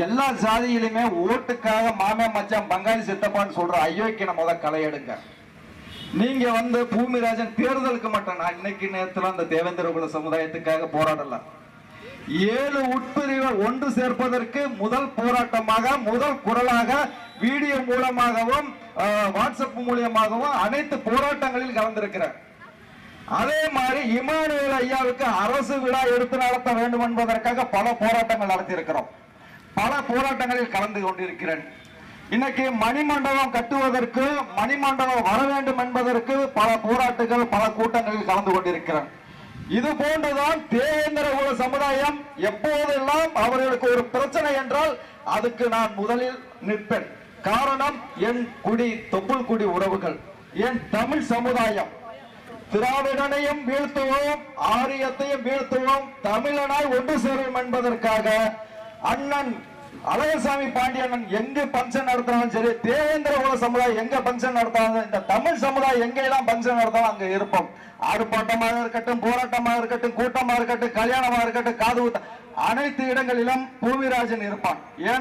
எல்லா ஜாதியிலுமே ஓட்டுக்காக மாமே மச்சான் பங்காளி சித்தப்பான்னு சொல்ற அயோக்கியனை முத களை எடுங்க. நீங்க பூமிராஜன் தேர்தலுக்கு மட்டும் நான் இன்னைக்கு நேரத்தில் அந்த தேவேந்திர குல சமுதாயத்துக்காக போராடல. 7 உட்பிரிவை ஒன்று சேர்ப்பதற்கு முதல் போராட்டமாக, முதல் குரலாக வீடியோ மூலமாகவும் வாட்ஸ்அப் மூலியமாகவும் அனைத்து போராட்டங்களில் கலந்திருக்கிறார். அதே மாதிரி இமானுவேல் ஐயாவுக்கு அரசு விழா எடுத்து நடத்த வேண்டும் என்பதற்காக பல போராட்டங்கள் நடத்தி இருக்கிறோம். பல போராட்டங்களில் கலந்து கொண்டிருக்கிறேன். இன்னைக்கு மணிமண்டபம் கட்டுவதற்கு, மணிமண்டபம் வர வேண்டும் என்பதற்கு பல போராட்டங்கள், பல கூட்டங்களில் கலந்து கொண்டிருக்கிறேன். இது போன்றுதான் தேவேந்திர குல சமுதாயம் எப்போதெல்லாம் அவர்களுக்கு ஒரு பிரச்சனை என்றால் அதுக்கு நான் முதலில் நிற்பேன். காரணம் என் குடி, தொப்புள் குடி உறவுகள், என் தமிழ் சமுதாயம். திராவிடனையும் வீழ்த்துவோம், ஆரியத்தையும் வீழ்த்துவோம், தமிழனாய் ஒன்று சேரும் என்பதற்காக அண்ணன் அழகசாமி பாண்டியன் எங்க பங்கன் நடத்தினாலும் சரி, தேவேந்திர குல சமுதாயம் எங்க பங்கன் நடத்தாலும், இந்த தமிழ் சமுதாயம் எங்கெல்லாம் பங்கன் நடத்தாலும் அங்க இருப்போம். ஆர்ப்பாட்டமாக இருக்கட்டும், போராட்டமாக இருக்கட்டும், கூட்டமாக இருக்கட்டும், கல்யாணமாக இருக்கட்டும், காது அனைத்து இடங்களிலும் பூமிராஜன் இருப்பான். ஏன்